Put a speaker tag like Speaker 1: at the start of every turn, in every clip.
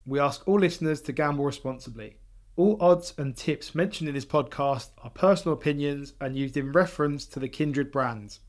Speaker 1: we ask all listeners to gamble responsibly. All odds and tips mentioned in this podcast are personal opinions and used in reference to the Kindred brands.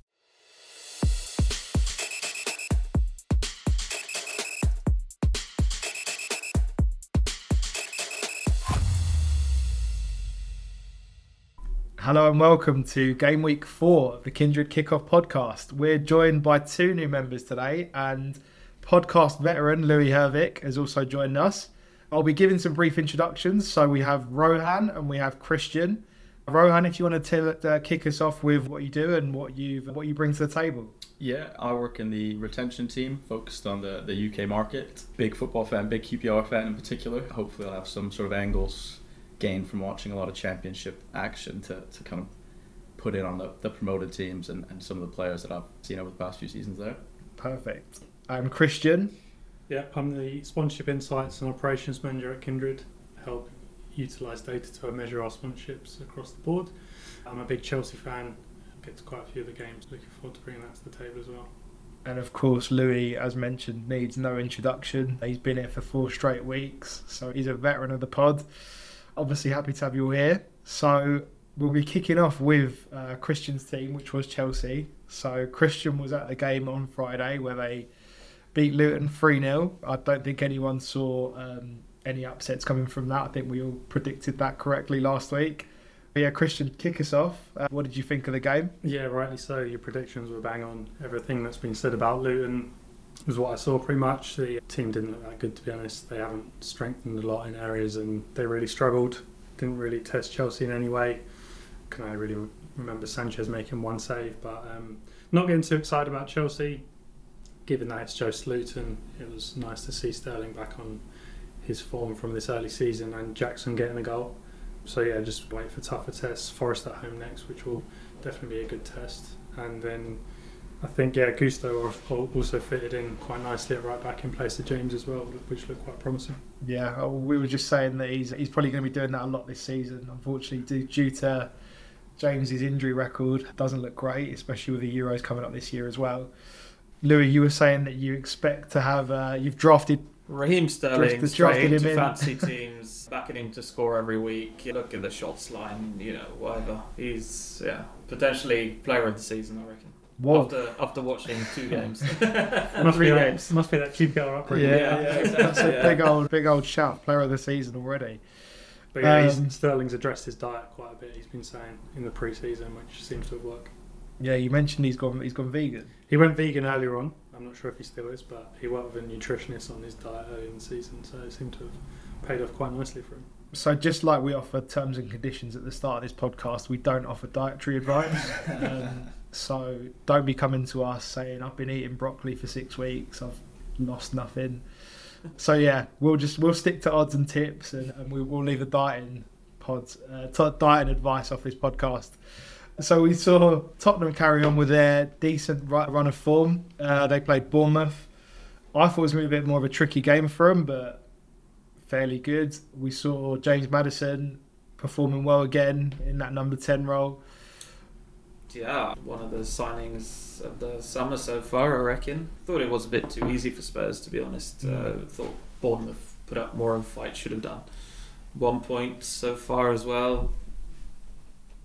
Speaker 1: Hello and welcome to Game Week 4 of the Kindred Kickoff podcast. We're joined by two new members today, and podcast veteran Louis Hervik has also joined us. I'll be giving some brief introductions. So we have Rohan and we have Christian. Rohan, if you want to kick us off with what you do and what you bring to the table.
Speaker 2: Yeah, I work in the retention team, focused on the UK market. Big football fan, big QPR fan in particular. Hopefully I'll have some sort of angles gained from watching a lot of championship action to kind of put in on the promoted teams and some of the players that I've seen over the past few seasons there.
Speaker 1: Perfect. And Christian?
Speaker 3: Yeah, I'm the Sponsorship Insights and Operations Manager at Kindred. Help utilise data to measure our sponsorships across the board. I'm a big Chelsea fan. Get to quite a few of the games. Looking forward to bringing that to the table as well.
Speaker 1: And of course, Louis, as mentioned, needs no introduction. He's been here for 4 straight weeks, so he's a veteran of the pod. Obviously happy to have you all here. So we'll be kicking off with Christian's team, which was Chelsea. So Christian was at the game on Friday where they beat Luton 3-0. I don't think anyone saw any upsets coming from that. I think we all predicted that correctly last week. But yeah, Christian, kick us off. What did you think of the game?
Speaker 3: Yeah, rightly so. Your predictions were bang on. Everything that's been said about Luton was what I saw pretty much. The team didn't look that good, to be honest. They haven't strengthened a lot in areas and they really struggled. Didn't really test Chelsea in any way. Can I really remember Sanchez making one save, but not getting too excited about Chelsea. Given that it's Joe Luton, it was nice to see Sterling back on his form from this early season and Jackson getting a goal. So yeah, just wait for tougher tests. Forest at home next, which will definitely be a good test. And then I think, Gusto also fitted in quite nicely at right back in place of James as well, which looked quite promising.
Speaker 1: Yeah, we were just saying that he's probably going to be doing that a lot this season. Unfortunately, due to James's injury record, doesn't look great, especially with the Euros coming up this year as well. Louis, you were saying that you expect to have you've drafted
Speaker 4: Raheem Sterling straight into fantasy
Speaker 1: in.
Speaker 4: teams, backing him to score every week. Look at the shots line, whatever. He's potentially player of the season, I reckon.
Speaker 1: What?
Speaker 4: After watching 2 games.
Speaker 3: Must be that QPR upbringing.
Speaker 1: Yeah, exactly. That's a big old shout, player of the season already.
Speaker 3: But yeah, Sterling's addressed his diet quite a bit. He's been saying in the pre-season, which seems to have worked.
Speaker 1: Yeah, you mentioned he's gone vegan.
Speaker 3: He went vegan earlier on. I'm not sure if he still is, but he worked with a nutritionist on his diet early in the season, so it seemed to have paid off quite nicely for him.
Speaker 1: So just like we offer terms and conditions at the start of this podcast, we don't offer dietary advice. So don't be coming to us saying I've been eating broccoli for 6 weeks, I've lost nothing. So yeah, we'll stick to odds and tips, and we'll leave the dieting advice off this podcast. So we saw Tottenham carry on with their decent run of form. They played Bournemouth. I thought it was going to be a bit more of a tricky game for them, but fairly good. We saw James Maddison performing well again in that number 10 role.
Speaker 4: Yeah, one of the signings of the summer so far, I reckon. Thought it was a bit too easy for Spurs, to be honest. Thought Bournemouth put up more of a fight, should have done. 1 point so far as well.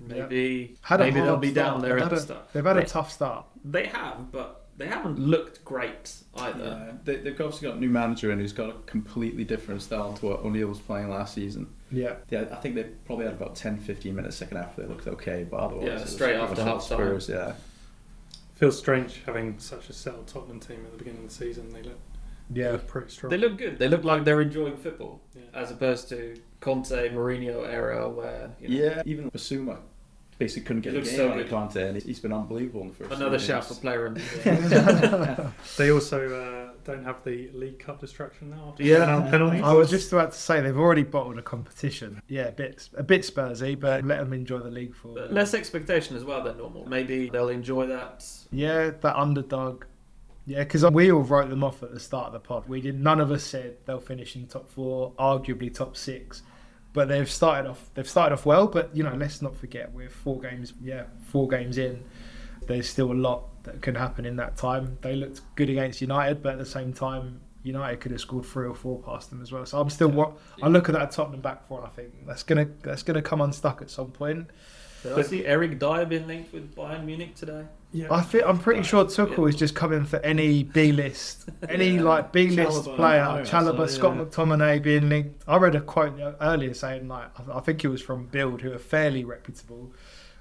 Speaker 4: Maybe they'll be down there at the start.
Speaker 1: They've had a tough start.
Speaker 4: They have, but they haven't looked great either.
Speaker 2: Yeah, they've obviously got a new manager in who's got a completely different style to what O'Neill was playing last season.
Speaker 1: Yeah,
Speaker 2: I think they probably had about 10-15 minutes second half they looked okay, but otherwise
Speaker 4: straight after half time.
Speaker 2: Yeah,
Speaker 3: feels strange having such a settled Tottenham team at the beginning of the season. They look pretty strong.
Speaker 4: They look good. They look like they're enjoying football, as opposed to Conte, Mourinho era where
Speaker 2: even Basuma basically couldn't get a game out of Conte, and he's been unbelievable in the first.
Speaker 4: Another shout for player of the year.
Speaker 3: They also don't have the League Cup distraction now. Penalties.
Speaker 1: I was just about to say they've already bottled a competition. Yeah, a bit Spursy, but let them enjoy the league for.
Speaker 4: But less expectation as well than normal. Maybe they'll enjoy that.
Speaker 1: Yeah, that underdog. Yeah, because we all wrote them off at the start of the pod. None of us said they'll finish in top 4, arguably top 6. But they've started off well. But let's not forget we're 4 games in. There's still a lot that can happen in that time. They looked good against United, but at the same time, United could have scored 3 or 4 past them as well. So I'm still I look at that Tottenham back four and I think that's gonna come unstuck at some point.
Speaker 4: Did I see Eric Dyer being linked with Bayern Munich today?
Speaker 3: Yeah.
Speaker 1: I'm pretty sure Tuchel is just coming for any B-list, any like B-list
Speaker 2: Chalobah,
Speaker 1: player.
Speaker 2: I
Speaker 1: Chalobah,
Speaker 2: saw,
Speaker 1: Scott
Speaker 2: yeah.
Speaker 1: McTominay being linked. I read a quote earlier saying like I think it was from Bild, who are fairly reputable,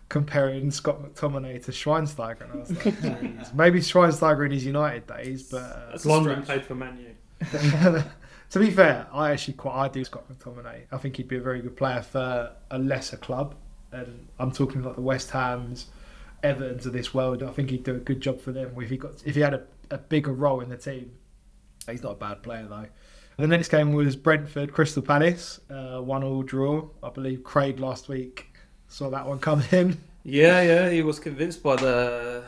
Speaker 1: comparing Scott McTominay to Schweinsteiger, and I was like, "Jeez." Maybe Schweinsteiger in his United days, but
Speaker 4: That's
Speaker 3: London
Speaker 4: strange.
Speaker 3: played for Man U.
Speaker 1: to be fair, I do Scott McTominay. I think he'd be a very good player for a lesser club, and I'm talking like the West Hams, Evertons of this world. I think he'd do a good job for them if he had a bigger role in the team. He's not a bad player though. The next game was Brentford Crystal Palace, 1-1 draw. I believe Craig last week saw that one come in.
Speaker 4: Yeah, he was convinced by the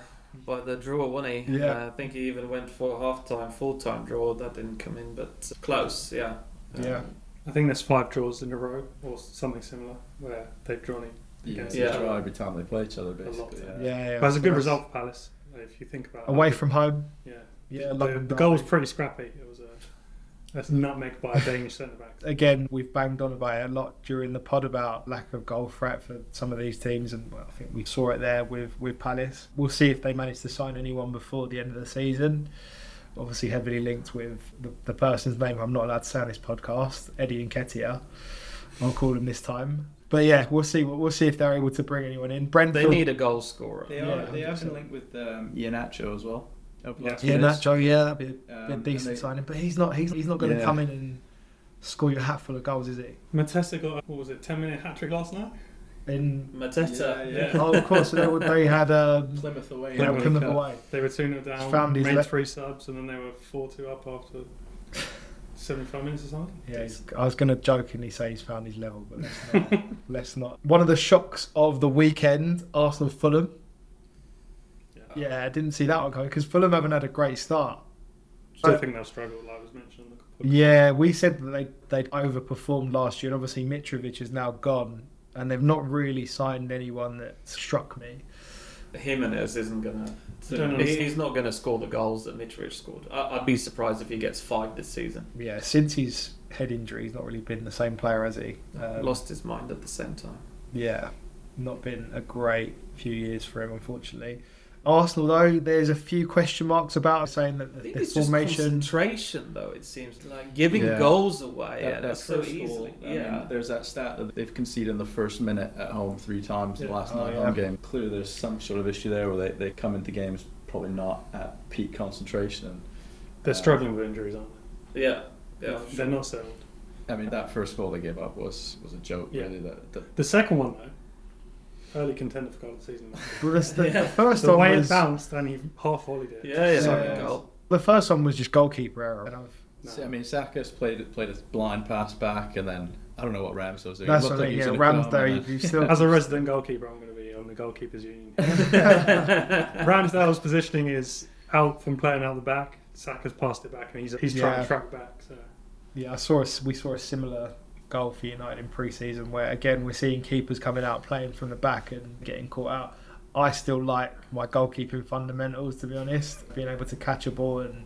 Speaker 4: draw, wasn't he?
Speaker 1: Yeah.
Speaker 4: I think he even went for half-time, full-time draw. That didn't come in, but close, yeah.
Speaker 1: Yeah.
Speaker 3: I think there's 5 draws in a row or something similar where they've drawn it.
Speaker 2: Yeah,
Speaker 3: against
Speaker 4: Yeah.
Speaker 3: each other.
Speaker 2: every time they play each other, basically.
Speaker 3: lot.
Speaker 1: Yeah.
Speaker 3: But it's a
Speaker 1: So
Speaker 3: good
Speaker 1: that's
Speaker 3: result for Palace if you think about it.
Speaker 1: away from home.
Speaker 3: Yeah.
Speaker 1: Yeah,
Speaker 3: The
Speaker 1: London
Speaker 3: goal was
Speaker 1: derby.
Speaker 3: pretty scrappy. It was a nutmeg by a Danish centre back.
Speaker 1: Again, we've banged on about it a lot during the pod about lack of goal threat for some of these teams, and I think we saw it there with Palace. We'll see if they manage to sign anyone before the end of the season. Obviously, heavily linked with the person's name I'm not allowed to say on this podcast, Eddie Nketiah. I'll call him this time. But yeah, we'll see. We'll see if they're able to bring anyone in. Brentford.
Speaker 4: They need a goal scorer.
Speaker 2: They
Speaker 1: Yeah,
Speaker 2: have
Speaker 1: 100%.
Speaker 2: been linked with Iheanacho as well.
Speaker 1: Yeah, Nacho. Yeah, that'd be a
Speaker 2: And
Speaker 1: decent
Speaker 2: they-
Speaker 1: signing. But he's not going to
Speaker 2: Yeah.
Speaker 1: come in and score you a hat full of goals, is he?
Speaker 3: Matessa got, 10-minute hat-trick last night?
Speaker 1: In
Speaker 4: Mateta.
Speaker 2: Yeah.
Speaker 1: oh, of course they had
Speaker 2: Plymouth away.
Speaker 3: Yeah,
Speaker 1: Plymouth away.
Speaker 3: They were 2-0 down,
Speaker 1: Found his
Speaker 3: made
Speaker 1: le-
Speaker 3: 3 subs, and then they were 4-2 up after 75 minutes or something.
Speaker 1: Yeah, I was going to jokingly say he's found his level, but let's not. One of the shocks of the weekend, Arsenal-Fulham. Yeah, I didn't see that one coming because Fulham haven't had a great start.
Speaker 3: Still think they'll struggle, like was mentioned. On the
Speaker 1: Yeah, we said that they'd overperformed last year, and obviously Mitrovic is now gone, and they've not really signed anyone that struck me.
Speaker 4: Jimenez isn't gonna.
Speaker 3: Don't know.
Speaker 4: He's not gonna score the goals that Mitrovic scored. I'd be surprised if he gets 5 this season.
Speaker 1: Yeah, since his head injury, he's not really been the same player, has he?
Speaker 4: Lost his mind at the same time.
Speaker 1: Yeah, not been a great few years for him, unfortunately. Arsenal, though, there's a few question marks about saying that
Speaker 4: I think
Speaker 1: the
Speaker 4: it's just
Speaker 1: formation.
Speaker 4: concentration, though. It seems like giving
Speaker 2: Yeah.
Speaker 4: goals away
Speaker 2: That
Speaker 4: so
Speaker 2: first
Speaker 4: easily.
Speaker 2: goal, I mean, there's that stat that they've conceded in the first minute at home 3 times the
Speaker 3: Yeah.
Speaker 2: last
Speaker 1: Oh,
Speaker 2: 9
Speaker 1: yeah.
Speaker 2: home game. Clearly, there's some sort of issue there where they come into games probably not at peak concentration. And,
Speaker 3: They're struggling with injuries, aren't
Speaker 4: yeah.
Speaker 3: they?
Speaker 4: for
Speaker 3: They're
Speaker 4: sure.
Speaker 3: not settled.
Speaker 2: I mean, that first goal they gave up was a joke,
Speaker 3: Yeah.
Speaker 2: really.
Speaker 3: The second one, though, early contender for goal of the season.
Speaker 1: Well, the
Speaker 4: Yeah.
Speaker 1: first
Speaker 3: The
Speaker 1: one
Speaker 3: way
Speaker 1: was
Speaker 3: it bounced, and he half volleyed it.
Speaker 4: Yeah.
Speaker 1: Yeah.
Speaker 4: Goal.
Speaker 1: the first one was just goalkeeper error. And
Speaker 3: No.
Speaker 2: I mean, Saka's played a blind pass back, and then I don't know what Ramsdale was doing.
Speaker 1: that's
Speaker 2: It
Speaker 1: what
Speaker 2: looked
Speaker 1: I
Speaker 2: like
Speaker 1: mean.
Speaker 2: he
Speaker 1: Yeah,
Speaker 2: was gonna come, and
Speaker 1: Ramsdale,
Speaker 2: then-
Speaker 1: you still.
Speaker 3: As a resident goalkeeper, I'm going to be on the goalkeepers union. Ramsdale's positioning is out from playing out the back. Saka's passed it back, and he's trying
Speaker 1: Yeah.
Speaker 3: to track back. So
Speaker 1: Yeah, we saw a similar goal for United in pre-season where again we're seeing keepers coming out playing from the back and getting caught out. I still like my goalkeeping fundamentals, to be honest, being able to catch a ball and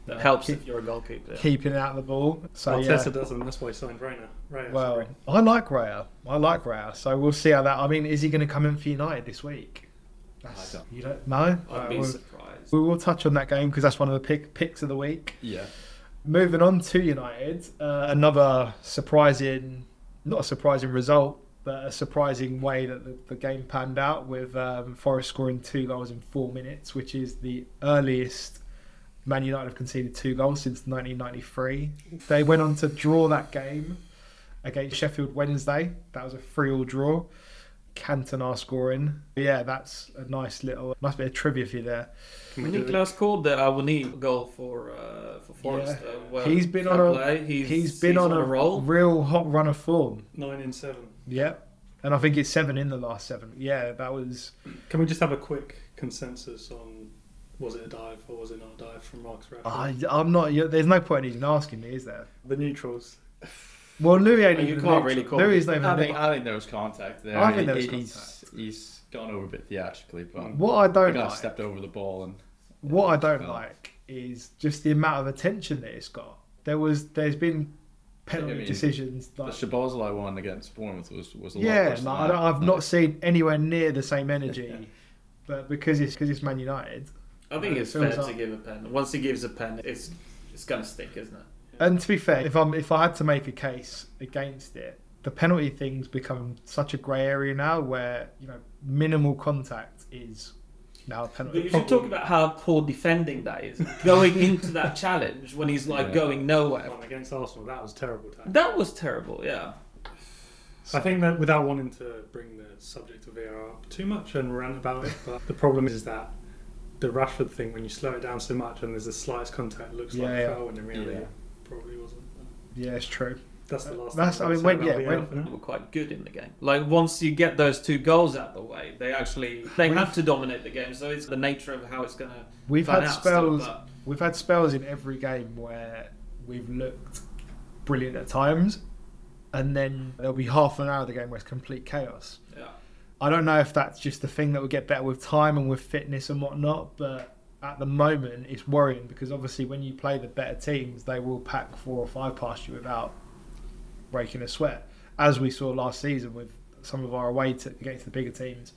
Speaker 4: That helps if you're a goalkeeper.
Speaker 1: keeping out the ball. So
Speaker 3: Arteta doesn't. That's why he signed Raya.
Speaker 1: well,
Speaker 3: sorry.
Speaker 1: I like Raya. So we'll see how that. I mean, is he going to come in for United this week? You don't know.
Speaker 4: I'd be
Speaker 1: we'll,
Speaker 4: surprised.
Speaker 1: we will touch on that game because that's one of the picks of the week.
Speaker 2: Yeah.
Speaker 1: Moving on to United, another not a surprising result, but a surprising way that the game panned out with Forest scoring 2 goals in 4 minutes, which is the earliest Man United have conceded 2 goals since 1993. They went on to draw that game against Sheffield Wednesday. That was a 3-3 draw. Cantona scoring. Yeah, that's a nice bit of trivia for you there.
Speaker 3: Can we do it?
Speaker 4: Niklas called the Awani goal for Forest.
Speaker 1: Yeah.
Speaker 4: Well,
Speaker 1: He's been
Speaker 4: fair
Speaker 1: on
Speaker 4: play.
Speaker 1: he's been on a
Speaker 4: roll.
Speaker 1: real hot run of form.
Speaker 3: 9 in 7.
Speaker 1: Yep. And I think it's 7 in the last 7. Yeah, that was.
Speaker 3: Can we just have a quick consensus on was it a dive or was it not a dive from Marcus Rashford?
Speaker 1: I'm not. There's no point in even asking me, is there?
Speaker 3: The neutrals.
Speaker 1: Well, Louis ain't
Speaker 4: You
Speaker 1: even.
Speaker 4: can't really call
Speaker 1: Louis
Speaker 4: it.
Speaker 1: is not even.
Speaker 2: I think there was contact there.
Speaker 1: I think there was
Speaker 2: He's gone over a bit theatrically, but
Speaker 1: What I
Speaker 2: the
Speaker 1: don't
Speaker 2: guy
Speaker 1: like.
Speaker 2: stepped over the ball and.
Speaker 1: What I don't
Speaker 2: Well.
Speaker 1: like is just the amount of attention that it's got. There's been penalty decisions.
Speaker 2: The
Speaker 1: Like,
Speaker 2: Szoboszlai one against Bournemouth was a lot
Speaker 1: yeah,
Speaker 2: worse than
Speaker 1: like,
Speaker 2: that.
Speaker 1: I've not seen anywhere near the same energy, but because it's Man United.
Speaker 4: I think it's
Speaker 1: feels
Speaker 4: fair
Speaker 1: like-
Speaker 4: to give a pen. Once he gives a pen, it's going to stick, isn't it?
Speaker 1: And to be fair, if I had to make a case against it, the penalty thing's become such a grey area now, where minimal contact is now a
Speaker 4: But
Speaker 1: penalty.
Speaker 4: you should talk about how poor defending that is. Going into that challenge when he's going nowhere.
Speaker 3: One against Arsenal, that was terrible.
Speaker 4: That was terrible, yeah.
Speaker 3: I think that without wanting to bring the subject of VAR up too much and rant about it, but the problem is that the Rashford thing, when you slow it down so much and there's the slightest contact, it looks like a foul, and in reality it probably wasn't.
Speaker 1: Yeah, it's true.
Speaker 3: That's the last.
Speaker 1: That's-
Speaker 3: thing
Speaker 1: I mean,
Speaker 3: I'd
Speaker 1: when-
Speaker 3: say
Speaker 1: yeah,
Speaker 3: about
Speaker 1: when-
Speaker 3: VAR for now.
Speaker 4: They were quite good in the game. Like once you get those 2 goals out of the way, they have to dominate the game. So it's the nature of how it's going to.
Speaker 1: We've
Speaker 4: pan
Speaker 1: had
Speaker 4: out still,
Speaker 1: spells.
Speaker 4: but-
Speaker 1: We've had spells in every game where we've looked brilliant at times, and then there'll be half an hour of the game where it's complete chaos.
Speaker 4: Yeah.
Speaker 1: I don't know if that's just the thing that will get better with time and with fitness and whatnot, but at the moment it's worrying because obviously when you play the better teams, they will pack 4 or 5 past you without breaking a sweat, as we saw last season with some of our away against the bigger teams.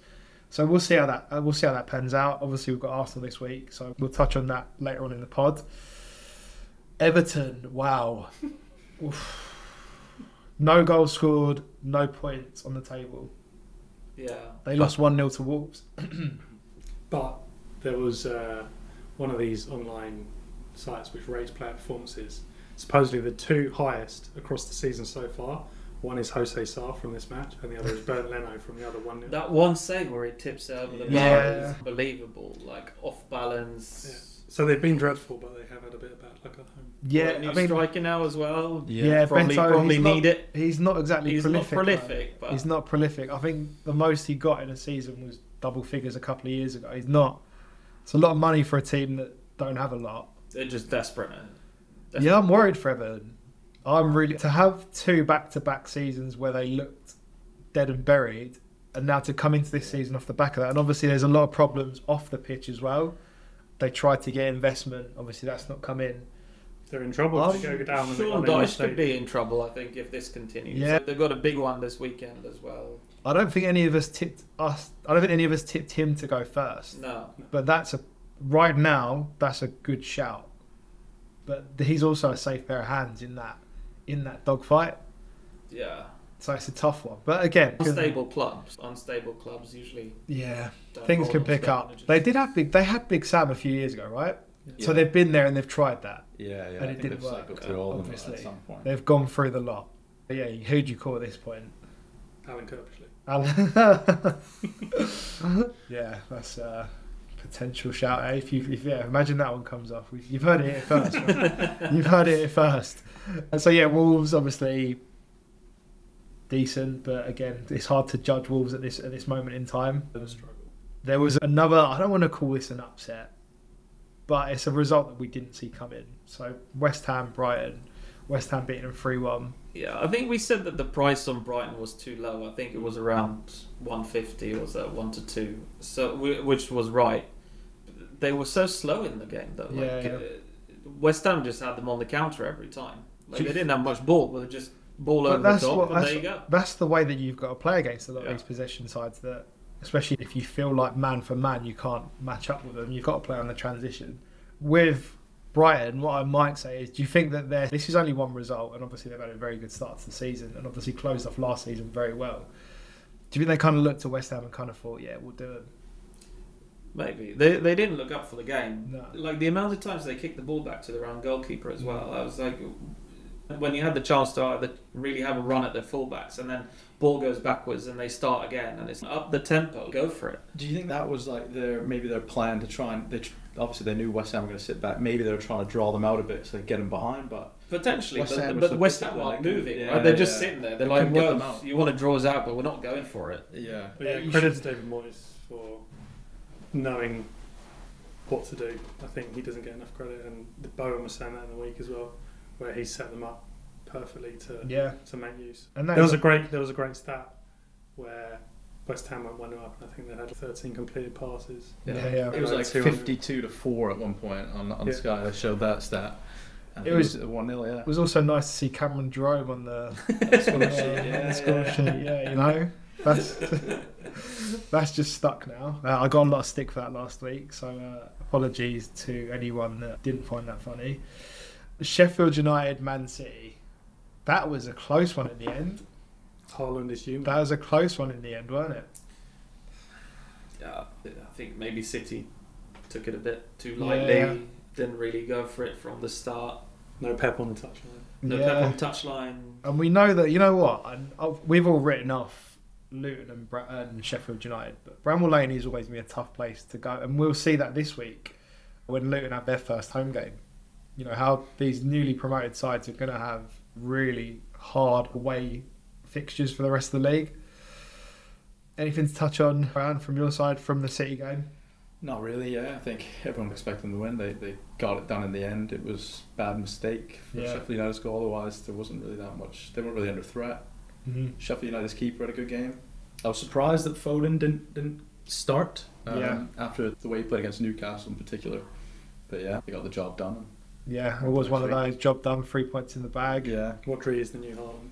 Speaker 1: So we'll see how that pans out. Obviously we've got Arsenal this week, so we'll touch on that later on in the pod. Everton, wow. Oof. No goals scored, no points on the table.
Speaker 4: Yeah.
Speaker 1: They lost 1-0 to Wolves.
Speaker 3: But there was one of these online sites which rates player performances. Supposedly the 2 highest across the season so far. One is Jose Sarr from this match, and the other is Bernd Leno from the other 1-0.
Speaker 4: That one save where he tips it over the bar
Speaker 1: Yeah.
Speaker 4: is unbelievable. Like off balance.
Speaker 3: Yeah. So they've been dreadful, but they have had a bit of bad luck at home.
Speaker 1: Yeah,
Speaker 4: New
Speaker 1: I mean,
Speaker 4: striker now as well.
Speaker 1: yeah,
Speaker 4: probably
Speaker 1: Bento,
Speaker 4: probably
Speaker 1: he's
Speaker 4: need it.
Speaker 1: He's not exactly
Speaker 4: He's
Speaker 1: prolific.
Speaker 4: not prolific,
Speaker 1: though.
Speaker 4: but
Speaker 1: He's not prolific. I think the most he got in a season was double figures a couple of years ago. He's not. It's a lot of money for a team that don't have a lot.
Speaker 4: they're just desperate.
Speaker 1: Yeah, I'm worried for Everton. I'm really to have 2 back-to-back seasons where they looked dead and buried, and now to come into this season off the back of that. And obviously, there's a lot of problems off the pitch as well. They tried to get investment. Obviously, that's not come in.
Speaker 3: They're in trouble if they go down. and
Speaker 4: Sean
Speaker 3: they
Speaker 4: Dyche could
Speaker 3: mistake.
Speaker 4: be in trouble, I think, if this continues.
Speaker 1: Yeah.
Speaker 4: They've got a big one this weekend as well.
Speaker 1: I don't think any of us tipped him to go first.
Speaker 4: No.
Speaker 1: But right now, that's a good shout. But he's also a safe pair of hands in that dogfight.
Speaker 4: Yeah.
Speaker 1: So it's a tough one. But again,
Speaker 4: Unstable clubs usually.
Speaker 1: Yeah,
Speaker 4: don't
Speaker 1: things
Speaker 4: hold
Speaker 1: can
Speaker 4: on
Speaker 1: pick
Speaker 4: to
Speaker 1: up.
Speaker 4: managers.
Speaker 1: They had Big Sam a few years ago, right?
Speaker 2: Yeah.
Speaker 1: So they've been there and they've tried that.
Speaker 2: Yeah,
Speaker 1: And
Speaker 2: I
Speaker 1: it
Speaker 2: think
Speaker 1: didn't
Speaker 2: they've
Speaker 1: work,
Speaker 2: cycled through all of them
Speaker 1: obviously.
Speaker 2: at some point.
Speaker 1: They've gone through the lot. But yeah, who'd you call at this point?
Speaker 3: Alan Kirkchley.
Speaker 1: Yeah, that's a potential shout. If imagine that one comes off. You've heard it here first. Right? You've heard it here first. And so yeah, Wolves obviously decent, but again, it's hard to judge Wolves at this moment in time. There was another. I don't want to call this an upset, but it's a result that we didn't see coming. So West Ham, Brighton. West Ham beating them 3-1.
Speaker 4: Yeah, I think we said that the price on Brighton was too low. I think it was around 150, or was that 1 to 2? So, which was right. They were so slow in the game, though. Like,
Speaker 1: Yeah.
Speaker 4: West Ham just had them on the counter every time. Like, they didn't have much ball, but they just ball over the top, and there you go.
Speaker 1: That's the way that you've got to play against a lot of
Speaker 4: Yeah.
Speaker 1: these possession sides. That, especially if you feel like man for man, you can't match up with them. You've got to play on the transition. With Brighton, what I might say is, do you think that this is only one result, and obviously they've had a very good start to the season, and obviously closed off last season very well. Do you think they kind of looked to West Ham and kind of thought, yeah, we'll do it?
Speaker 4: Maybe they didn't look up for the game.
Speaker 1: No.
Speaker 4: Like the amount of times they kicked the ball back to their own goalkeeper as well. I was like, when you had the chance to either really have a run at their fullbacks and then ball goes backwards and they start again and it's up the tempo, go for it.
Speaker 2: Do you think that was like their plan to try and obviously they knew West Ham were going to sit back. Maybe they were trying to draw them out a bit so they get them behind, but
Speaker 4: Potentially,
Speaker 2: West Ham
Speaker 4: but
Speaker 2: was
Speaker 4: West
Speaker 2: sitting
Speaker 4: Ham
Speaker 2: there
Speaker 4: aren't
Speaker 2: like-
Speaker 4: moving.
Speaker 2: yeah,
Speaker 4: Right? They're just
Speaker 2: yeah.
Speaker 4: sitting there. They're
Speaker 2: They
Speaker 4: like,
Speaker 2: couldn't get
Speaker 4: well,
Speaker 2: them out.
Speaker 4: you want to draw us out, but we're not going for it.
Speaker 2: yeah.
Speaker 3: But yeah,
Speaker 1: You
Speaker 3: credit to David Moyes for knowing what to do. I think he doesn't get enough credit, and Bowen was saying that in the week as well, where he set them up perfectly to
Speaker 1: Yeah.
Speaker 3: make use.
Speaker 1: And
Speaker 3: There was a great stat where West Ham went 1-0 up, and I think they had 13 completed passes.
Speaker 1: Yeah.
Speaker 2: It was like
Speaker 3: 200.
Speaker 2: 52-4 at one point on
Speaker 3: Yeah.
Speaker 2: Sky. They showed that stat. And
Speaker 1: It was
Speaker 2: 1-0. Yeah.
Speaker 1: It was also nice to see Cameron Jerome on the
Speaker 2: Score sheet,
Speaker 1: on the score sheet. Yeah, you know, that's just stuck now. I got a lot of stick for that last week, so apologies to anyone that didn't find that funny. Sheffield United, Man City. That was a close one at the end.
Speaker 3: Haaland is human.
Speaker 1: That was a close one in the end, wasn't it?
Speaker 4: Yeah, I think maybe City took it a bit too lightly.
Speaker 1: Yeah.
Speaker 4: Didn't really go for it from the start.
Speaker 3: No Pep on the touchline.
Speaker 4: No
Speaker 1: Yeah.
Speaker 4: Pep on touchline.
Speaker 1: And we know that, you know what, we've all written off Luton and Sheffield United, but Bramall Lane is always going to be a tough place to go, and we'll see that this week when Luton have their first home game. You know, how these newly promoted sides are going to have really hard away fixtures for the rest of the league. Anything to touch on, Ryan, from your side from the City game?
Speaker 2: Not really, yeah. I think everyone expected them to win. They got it done in the end. It was a bad mistake for Sheffield United's goal. Otherwise, there wasn't really that much. They weren't really under threat.
Speaker 1: Mm-hmm.
Speaker 2: Sheffield United's keeper had a good game. I was surprised that Foden didn't start after the way he played against Newcastle in particular. But yeah, they got the job done.
Speaker 1: Yeah, it was one of those, job done, 3 points in the bag.
Speaker 2: Yeah.
Speaker 3: Rodri is the new Haaland.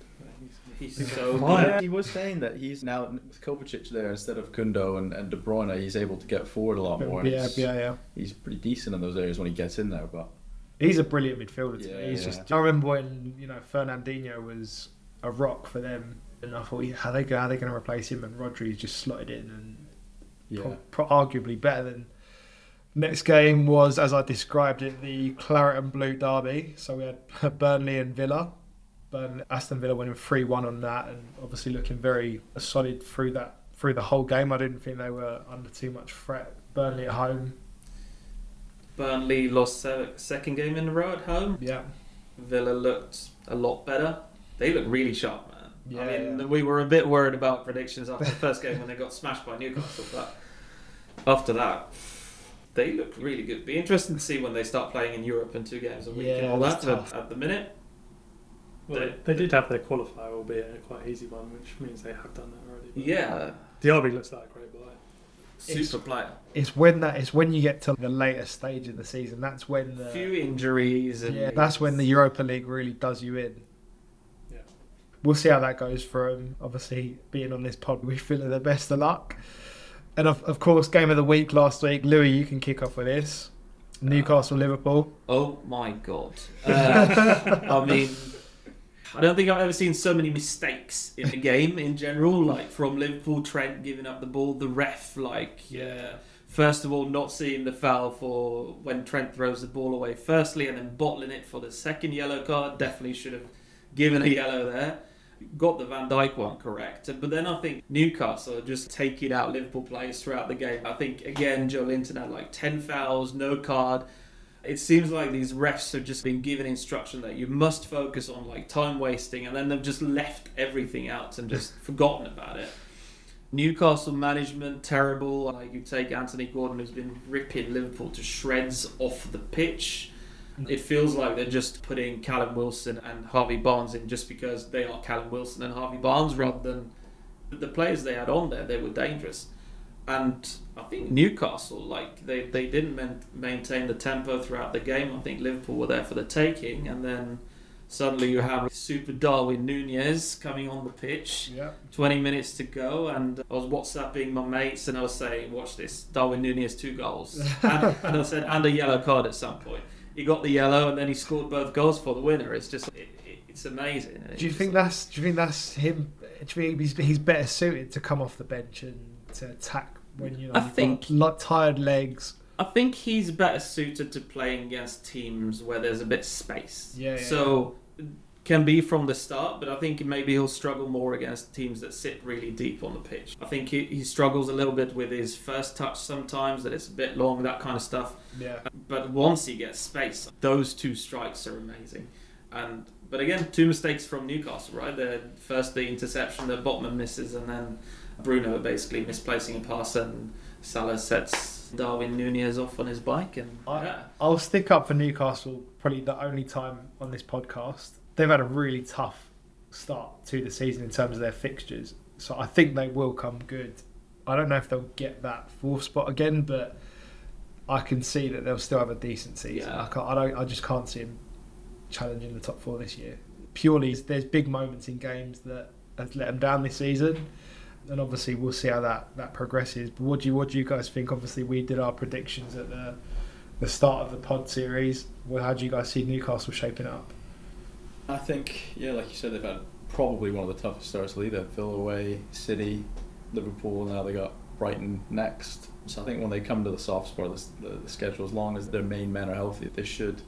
Speaker 4: He's so
Speaker 2: Yeah,
Speaker 4: good.
Speaker 2: he was saying that he's now with Kovacic there instead of Kundo and De Bruyne. He's able to get forward a lot more. And
Speaker 1: Yeah.
Speaker 2: He's pretty decent in those areas when he gets in there. But
Speaker 1: He's a brilliant midfielder to me. He's
Speaker 2: Yeah.
Speaker 1: just. I remember when Fernandinho was a rock for them, and I thought, how they going to replace him? And Rodri's just slotted in and arguably better than. Next game was, as I described it, the Claret and Blue derby. So we had Burnley and Villa. Aston Villa winning 3-1 on that, and obviously looking very solid through the whole game. I didn't think they were under too much threat. Burnley at home.
Speaker 4: Burnley lost second game in a row at home.
Speaker 1: Yeah.
Speaker 4: Villa looked a lot better. They look really sharp, man.
Speaker 1: Yeah.
Speaker 4: We were a bit worried about predictions after the first game when they got smashed by Newcastle, but after that, they look really good. Be interesting to see when they start playing in Europe in 2 games a week and all that. But at the minute,
Speaker 3: Well, they did have their qualifier, albeit a quite easy one, which means they have done that already. But
Speaker 4: yeah,
Speaker 3: Diaby looks like a great buy.
Speaker 4: super player.
Speaker 1: It's when you get to the later stage of the season. That's when
Speaker 4: A few injuries. And
Speaker 1: that's when the Europa League really does you in.
Speaker 3: Yeah.
Speaker 1: We'll see how that goes for him. Obviously, being on this pod, we feel the best of luck. And of course, game of the week last week. Louis, you can kick off with this. Newcastle, Liverpool.
Speaker 4: Oh my god! I mean, I don't think I've ever seen so many mistakes in the game in general. Like from Liverpool, Trent giving up the ball, the ref first of all not seeing the foul for when Trent throws the ball away firstly, and then bottling it for the second yellow card. Definitely should have given a yellow there. Got the Van Dijk one correct, but then I think Newcastle are just taking out Liverpool players throughout the game. I think again Joe Linton had like 10 fouls, no card. It seems like these refs have just been given instruction that you must focus on like time wasting, and then they've just left everything out and just forgotten about it. Newcastle management terrible. Like you take Anthony Gordon, who's been ripping Liverpool to shreds off the pitch. It feels like they're just putting Callum Wilson and Harvey Barnes in just because they are Callum Wilson and Harvey Barnes, rather than the players they had on there. They were dangerous. And I think Newcastle, like they didn't maintain the tempo throughout the game. I think Liverpool were there for the taking, and then suddenly you have Super Darwin Núñez coming on the pitch. 20 minutes to go, and I was WhatsApping my mates and I was saying, watch this, Darwin Núñez 2 goals. And I said, and a yellow card at some point. He got the yellow and then he scored both goals for the winner. It's just, it's amazing.
Speaker 1: Do you think that's him? Do you think he's better suited to come off the bench and to attack when you've got tired legs?
Speaker 4: I think he's better suited to playing against teams where there's a bit of space. So can be from the start, but I think maybe he'll struggle more against teams that sit really deep on the pitch. I think he struggles a little bit with his first touch sometimes, that it's a bit long, that kind of stuff. But once he gets space, those 2 strikes are amazing. But again, 2 mistakes from Newcastle, right? First the interception that Botman misses, and then Bruno basically misplacing a pass, and Salah sets Darwin Núñez off on his bike. And
Speaker 1: I'll stick up for Newcastle probably the only time on this podcast. They've had a really tough start to the season in terms of their fixtures, so I think they will come good I don't know if they'll get that fourth spot again, but I can see that they'll still have a decent season.
Speaker 4: Yeah.
Speaker 1: I just can't see them challenging the top 4 this year. Purely, there's big moments in games that has let them down this season, and obviously we'll see how that progresses. But what do you guys think? Obviously, we did our predictions at the start of the pod series. Well, how do you guys see Newcastle shaping up?
Speaker 2: I think, yeah, like you said, they've had probably one of the toughest starts of the league. They've Villa away, City, Liverpool, now they got Brighton next. So I think when they come to the soft spot of the schedule, as long as their main men are healthy, they should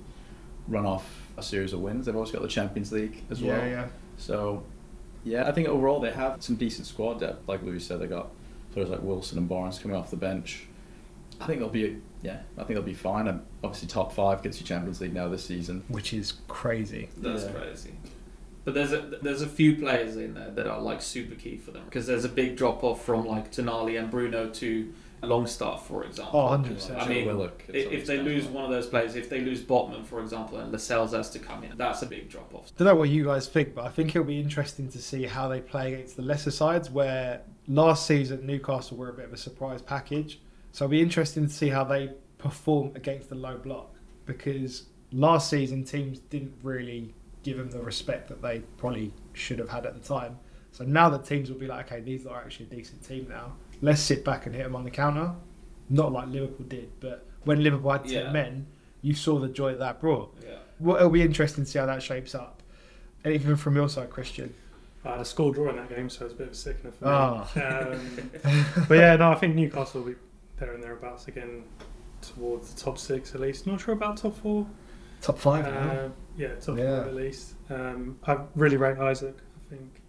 Speaker 2: run off a series of wins. They've also got the Champions League as well.
Speaker 1: Yeah.
Speaker 2: So, yeah, I think overall they have some decent squad depth. Like Louis said, they got players like Wilson and Barnes coming off the bench. I think they'll be fine. And obviously, top 5 gets you Champions League now this season,
Speaker 1: Which is crazy.
Speaker 4: That's crazy. But there's a few players in there that are like super key for them, because there's a big drop off from like Tonali and Bruno to Longstaff, for example.
Speaker 1: Oh, 100%.
Speaker 4: I mean,
Speaker 2: Willock,
Speaker 4: if they lose one of those players, if they lose Botman, for example, and Lascelles has to come in, that's a big drop off.
Speaker 1: Don't know what you guys think, but I think it'll be interesting to see how they play against the lesser sides, where last season Newcastle were a bit of a surprise package. So it'll be interesting to see how they perform against the low block, because last season teams didn't really give them the respect that they probably should have had at the time. So now that teams will be like, okay, these are actually a decent team now. Let's sit back and hit them on the counter. Not like Liverpool did, but when Liverpool had 10 men, you saw the joy that brought.
Speaker 4: Yeah.
Speaker 1: Well, it'll be interesting to see how that shapes up. Anything from your side, Christian?
Speaker 3: I had a score draw in that game, so it's a bit of a sickener for me.
Speaker 1: Oh.
Speaker 3: But yeah, no, I think Newcastle will be there and thereabouts again, towards the top 6 at least. Not sure about top 4.
Speaker 1: Top 5 now.
Speaker 3: Yeah, top 4 at least. I really rate Isaac. I think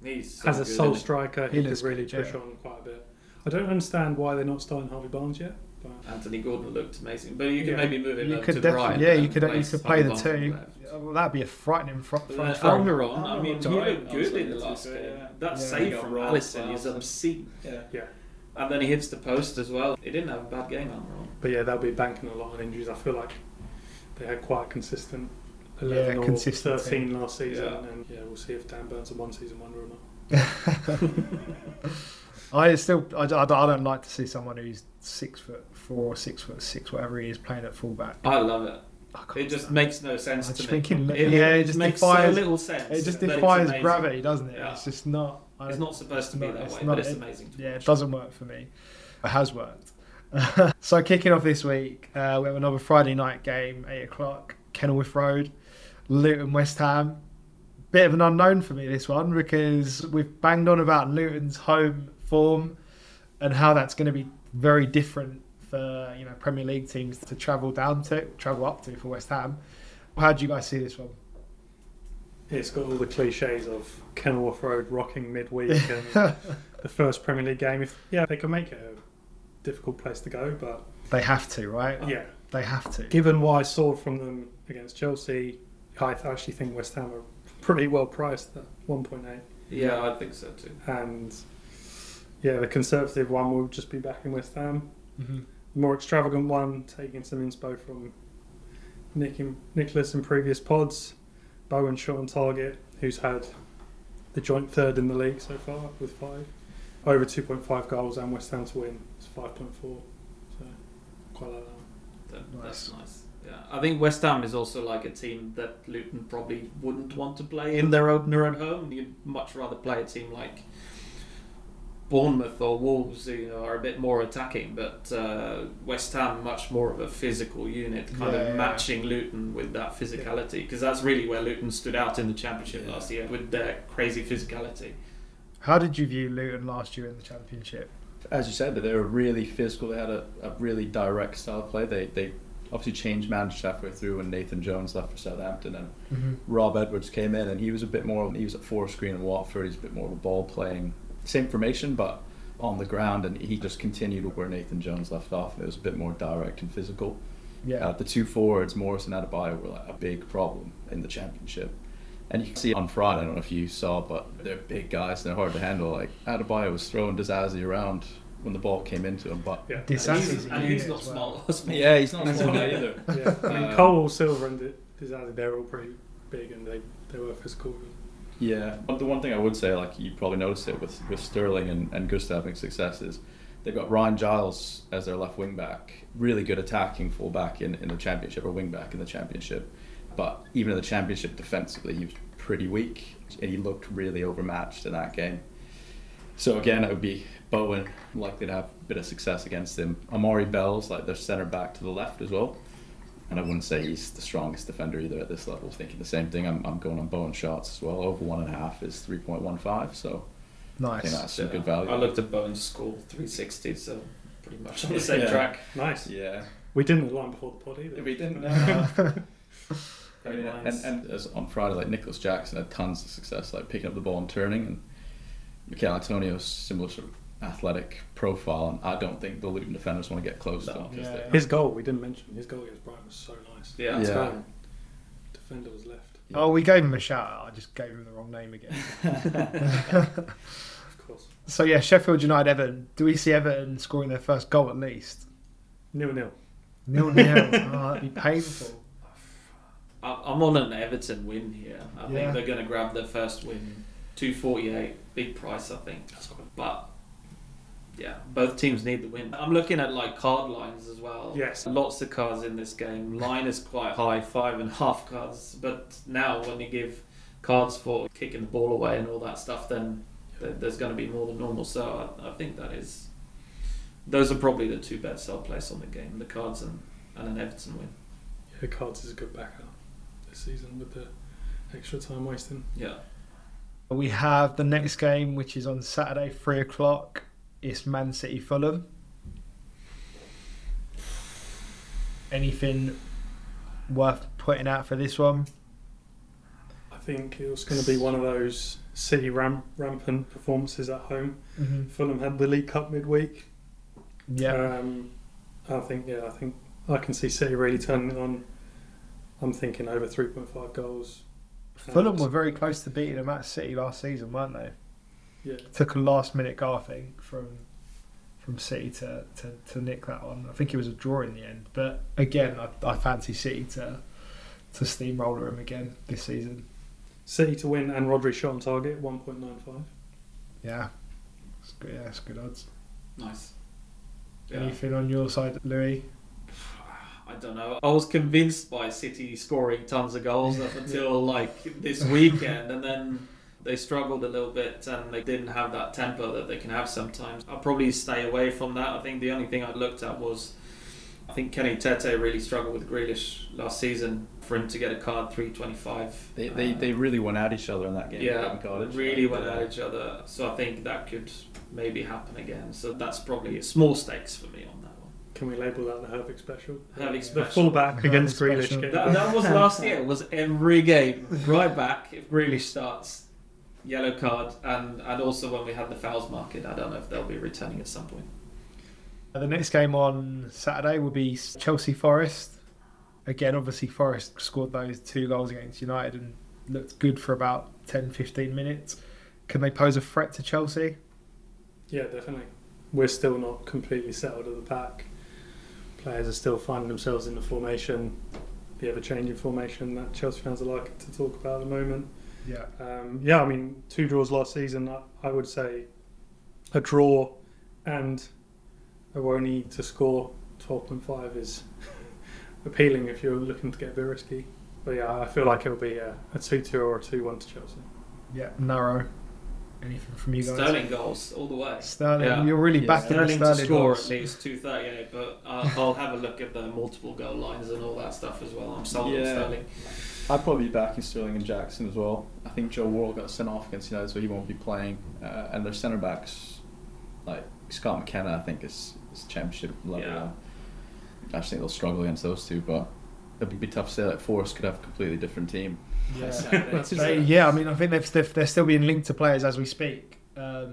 Speaker 4: He's
Speaker 3: as a sole
Speaker 4: good.
Speaker 3: striker,
Speaker 1: He
Speaker 3: he
Speaker 1: looks
Speaker 3: could really
Speaker 1: good,
Speaker 3: push
Speaker 1: yeah.
Speaker 3: on quite a bit. I don't understand why they're not starting Harvey Barnes yet. But
Speaker 4: Anthony Gordon looked amazing, but you could
Speaker 3: Yeah.
Speaker 4: maybe move him
Speaker 1: You
Speaker 4: over
Speaker 1: could
Speaker 4: to the right.
Speaker 1: yeah,
Speaker 4: and
Speaker 1: you could
Speaker 4: place
Speaker 1: play the
Speaker 4: Harvey
Speaker 1: two.
Speaker 4: Barnes left.
Speaker 1: Well, that'd be a frightening front
Speaker 4: But
Speaker 1: throw.
Speaker 4: Almiron, I mean,
Speaker 2: Almiron's
Speaker 4: he
Speaker 2: alright.
Speaker 4: looked good in the
Speaker 2: I was
Speaker 4: last
Speaker 2: thinking,
Speaker 4: game.
Speaker 2: yeah.
Speaker 4: That
Speaker 1: Yeah.
Speaker 4: save
Speaker 2: He got
Speaker 4: from
Speaker 2: rolled
Speaker 4: Alisson is
Speaker 2: well.
Speaker 4: obscene.
Speaker 3: yeah,
Speaker 4: And then he hits the post as well. He didn't have a bad game, Almiron.
Speaker 3: but yeah, they'll be banking a lot on injuries. I feel like they had quite a consistent 11 or
Speaker 1: consistent
Speaker 3: 13 last season,
Speaker 4: Yeah.
Speaker 3: and we'll see if Dan Burns a one-season wonder or not.
Speaker 1: I don't like to see someone who's 6'4", 6'6", whatever he is, playing at fullback.
Speaker 4: I love it.
Speaker 1: I can't
Speaker 4: It just
Speaker 1: stand
Speaker 4: makes no sense
Speaker 1: I'm
Speaker 4: to
Speaker 1: just
Speaker 4: me.
Speaker 1: thinking,
Speaker 4: It
Speaker 1: just
Speaker 4: makes
Speaker 1: defies,
Speaker 4: so little sense.
Speaker 1: it just
Speaker 4: but it's
Speaker 1: defies
Speaker 4: amazing.
Speaker 1: gravity, doesn't it?
Speaker 4: Yeah.
Speaker 1: It's just not.
Speaker 4: It's not supposed to be that way,
Speaker 1: not-
Speaker 4: but it's amazing to
Speaker 1: Yeah,
Speaker 4: watch.
Speaker 1: it doesn't work for me. It has worked. So kicking off this week, we have another Friday night game, 8 o'clock, Kenilworth Road, Luton West Ham. Bit of an unknown for me, this one, because we've banged on about Luton's home form and how that's going to be very different for Premier League teams to travel up to for West Ham. How do you guys see this one?
Speaker 3: It's got all the cliches of Kenilworth Road rocking midweek and the first Premier League game. They can make it a difficult place to go, but
Speaker 1: They have to, right?
Speaker 3: yeah,
Speaker 1: They have to.
Speaker 3: given what I saw from them against Chelsea, I actually think West Ham are pretty well priced at 1.8.
Speaker 4: Yeah, I think so too.
Speaker 3: And yeah, the conservative one will just be back in West Ham.
Speaker 1: Mhm.
Speaker 3: The more extravagant one, taking some inspo from Nicholas in previous pods. Bowen shot on target, who's had the joint third in the league so far with 5. Over 2.5 goals, and West Ham to win. It's 5.4. So quite like that.
Speaker 4: That's nice. Yeah, I think West Ham is also like a team that Luton probably wouldn't want to play in their own home. You'd much rather play a team like Bournemouth or Wolves, are a bit more attacking, but West Ham much more of a physical unit, kind of matching Luton with that physicality, because that's really where Luton stood out in the Championship last year with their crazy physicality.
Speaker 1: How did you view Luton last year in the Championship?
Speaker 2: As you said, that they were really physical. They had a really direct style of play. They obviously changed managers halfway through when Nathan Jones left for Southampton and Rob Edwards came in, and he was at Forest Green and Watford. He's a bit more of a ball playing, same formation but on the ground, and he just continued where Nathan Jones left off. It was a bit more direct and physical.
Speaker 1: Yeah.
Speaker 2: The two forwards, Morris and Adebayo, were like a big problem in the Championship. And you can see on Friday, I don't know if you saw, but they're big guys and they're hard to handle. Like Adebayo was throwing Dizazi around when the ball came into him, but
Speaker 3: Yeah,
Speaker 4: He's not small.
Speaker 2: yeah, he's not a small guy either.
Speaker 3: yeah. I mean, Cole, Silver, and Dizazi, they're all pretty big, and they were physical.
Speaker 2: Yeah, but the one thing I would say, like you probably noticed it with Sterling and Gustav having success, is they've got Ryan Giles as their left wing back, really good attacking full back in the Championship, or wing back in the Championship. But even in the Championship defensively, he was pretty weak, and he looked really overmatched in that game. So again, it would be Bowen likely to have a bit of success against him. Amari Bell's like their centre back to the left as well. And I wouldn't say he's the strongest defender either at this level. Thinking the same thing. I'm going on Bowen shots as well. Over 1.5 is 3.15. So
Speaker 1: nice.
Speaker 2: I think that's some good value.
Speaker 4: I looked at Bowen's score 360, so pretty much on the same track.
Speaker 3: Nice.
Speaker 2: Yeah.
Speaker 3: We didn't line before the pod either.
Speaker 2: We didn't. I mean, and as on Friday, like Nicholas Jackson had tons of success, like picking up the ball and turning, and Mikel Antonio's similar sort of athletic profile, and I don't think the Luton defenders want to get close to him.
Speaker 1: Yeah.
Speaker 3: His goal, we didn't mention, his goal against Brighton was so nice.
Speaker 4: Yeah.
Speaker 2: Yeah.
Speaker 3: Defender was left.
Speaker 2: Yeah.
Speaker 1: Oh, we gave him a shout out. I just gave him the wrong name again.
Speaker 3: Of course.
Speaker 1: So yeah, Sheffield United, Everton. Do we see Everton scoring their first goal at least?
Speaker 3: 0-0.
Speaker 1: 0-0. Oh, that'd be painful.
Speaker 4: I'm on an Everton win here. I
Speaker 1: Yeah.
Speaker 4: think they're going to grab their first win. 248, big price, I think. But yeah, both teams need the win. I'm looking at like card lines as well.
Speaker 3: Yes.
Speaker 4: Lots of cards in this game. Line is quite high, 5.5 cards. But now when you give cards for kicking the ball away and all that stuff, then there's going to be more than normal. So I think those are probably the two bets I'll place on the game: the cards and an Everton win.
Speaker 3: Yeah, Cards is a good backup this season with the extra time wasting.
Speaker 4: Yeah.
Speaker 1: We have the next game, which is on Saturday, 3:00. It's Man City Fulham. Anything worth putting out for this one?
Speaker 3: I think it was going to be one of those City rampant performances at home.
Speaker 1: Mm-hmm.
Speaker 3: Fulham had the League Cup midweek.
Speaker 1: Yeah.
Speaker 3: I think I can see City really turning it on. I'm thinking over 3.5 goals.
Speaker 1: Fulham were very close to beating them at City last season, weren't they?
Speaker 3: Yeah.
Speaker 1: Took a last minute goal, I think, from City to nick that one. I think it was a draw in the end. But again, I fancy City to steamroller him again this season.
Speaker 3: City to win and Rodri shot on target, 1.95.
Speaker 1: Yeah. It's good, yeah, it's good odds.
Speaker 4: Nice. Yeah.
Speaker 1: Anything on your side, Louis?
Speaker 4: I don't know. I was convinced by City scoring tons of goals up until like this weekend, and then they struggled a little bit and they didn't have that tempo that they can have sometimes. I'll probably stay away from that. I think the only thing I looked at was, I think Kenny Tete really struggled with Grealish last season. For him to get a card, 325.
Speaker 2: They really went at each other in that game.
Speaker 4: Yeah,
Speaker 2: Cardiff.
Speaker 4: really went at each other. So I think that could maybe happen again. So that's probably small stakes for me on that one.
Speaker 3: Can we label that the Hervik special?
Speaker 4: Hervik
Speaker 3: The
Speaker 4: special.
Speaker 3: fullback against
Speaker 1: Hervik
Speaker 3: Grealish.
Speaker 1: special.
Speaker 3: Getting
Speaker 4: That was last year. It was every game. Right back, if Grealish starts, yellow card. And also when we had the fouls market, I don't know if they'll be returning at some point.
Speaker 1: The next game on Saturday will be Chelsea Forest. Again, obviously Forest scored those 2 goals against United and looked good for about 10-15 minutes. Can they pose a threat to Chelsea?
Speaker 3: Yeah, definitely. We're still not completely settled at the back. Players are still finding themselves in the formation, the ever-changing formation that Chelsea fans are like to talk about at the moment.
Speaker 1: Yeah.
Speaker 3: I mean, 2 draws last season. I would say a draw and Awoni to score 12.5 is appealing if you're looking to get a bit risky. But yeah, I feel like it'll be a 2-2 or a 2-1 to Chelsea.
Speaker 1: Yeah, narrow. Anything from you guys?
Speaker 4: Sterling goals all the way.
Speaker 1: Sterling,
Speaker 4: Yeah.
Speaker 1: you're really backing the
Speaker 4: Sterling to
Speaker 1: Sterling
Speaker 4: score
Speaker 1: goals.
Speaker 4: at least 238, but I'll have a look at the multiple goal lines and all that stuff as well. I'm sold on Sterling.
Speaker 2: I'd probably be backing Sterling and Jackson as well. I think Joe Worrell got sent off against United, so he won't be playing. And their centre backs, like Scott McKenna, I think is championship level.
Speaker 4: Yeah.
Speaker 2: I just think they'll struggle against those two, but it'd be tough to say that Forest could have a completely different team.
Speaker 1: Yeah, I mean, I think they're still being linked to players as we speak. So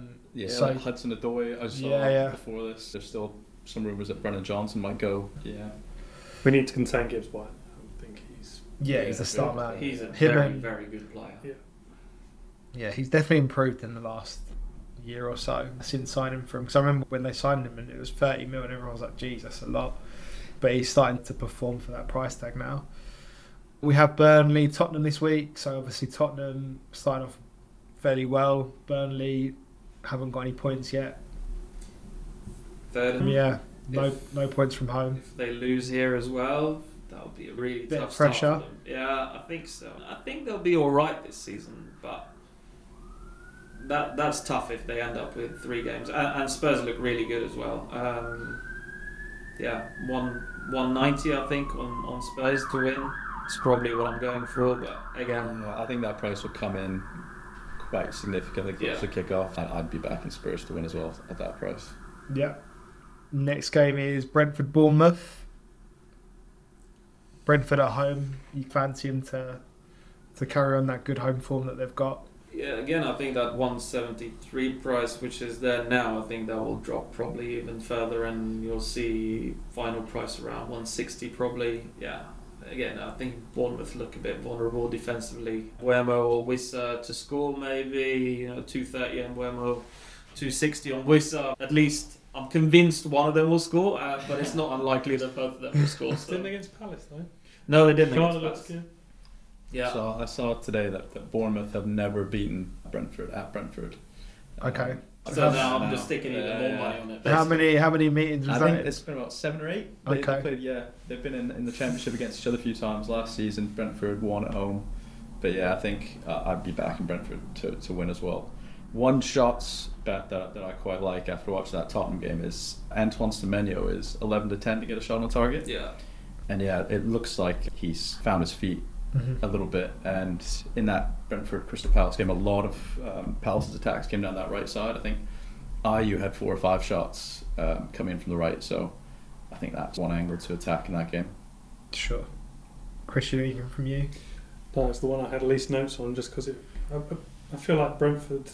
Speaker 2: Like Hudson Odoi, I saw before this. There's still some rumours that Brennan Johnson might go. Yeah,
Speaker 3: We need to contain Gibbs White. I think he's
Speaker 1: he's a star man.
Speaker 4: He's a
Speaker 1: Him
Speaker 4: very,
Speaker 1: and-
Speaker 4: very good player.
Speaker 1: Yeah, he's definitely improved in the last year or so since signing for him. Because I remember when they signed him and it was 30 mil and everyone was like, geez, that's a lot. But he's starting to perform for that price tag now. We have Burnley, Tottenham this week. So obviously Tottenham starting off fairly well. Burnley haven't got any points yet.
Speaker 4: third. And
Speaker 1: Yeah, no points from home.
Speaker 4: if they lose here as well, that'll be a really
Speaker 1: Bit
Speaker 4: tough
Speaker 1: of pressure.
Speaker 4: start for them. Yeah, I think so. I think they'll be all right this season, but that's tough if they end up with 3 games. And Spurs look really good as well. Yeah, 190 I think on Spurs to win. It's probably what I'm going for, but again,
Speaker 2: I think that price will come in quite significantly close to kick off. I'd be backing Spurs to win as well at that price.
Speaker 1: Yeah. Next game is Brentford-Bournemouth. Brentford at home. You fancy them to carry on that good home form that they've got?
Speaker 4: yeah, again, I think that 173 price, which is there now, I think that will drop probably even further, and you'll see final price around 160 probably. Yeah. Again, I think Bournemouth look a bit vulnerable defensively. Mbeumo or Wissa to score maybe, 230 on Mbeumo, 260 on Wissa. At least I'm convinced one of them will score, but it's not unlikely that both of them will score. So.
Speaker 3: Didn't against Palace though.
Speaker 4: No, they didn't
Speaker 3: Garner
Speaker 4: against
Speaker 3: looks
Speaker 4: Palace.
Speaker 3: good.
Speaker 4: Yeah.
Speaker 2: So I saw today that Bournemouth have never beaten Brentford at Brentford.
Speaker 1: Okay.
Speaker 4: So now I'm just sticking even more money on it.
Speaker 1: How many meetings was
Speaker 2: I
Speaker 1: that?
Speaker 2: think it's been about 7 or 8. They
Speaker 1: Okay.
Speaker 2: played, they've been in the Championship against each other a few times. Last season, Brentford won at home. But yeah, I think I'd be backing Brentford to win as well. One shots bet that I quite like after watching that Tottenham game is Antoine Semenyo is 11 to 10 to get a shot on target.
Speaker 4: Yeah.
Speaker 2: And yeah, it looks like he's found his feet a little bit. And in that Brentford Crystal Palace game, a lot of Palace's attacks came down that right side. I think Ayew had 4 or 5 shots coming in from the right, so I think that's one angle to attack in that game.
Speaker 1: Sure. Christian, anything from you?
Speaker 3: No, it's the one I had least notes on just because I feel like Brentford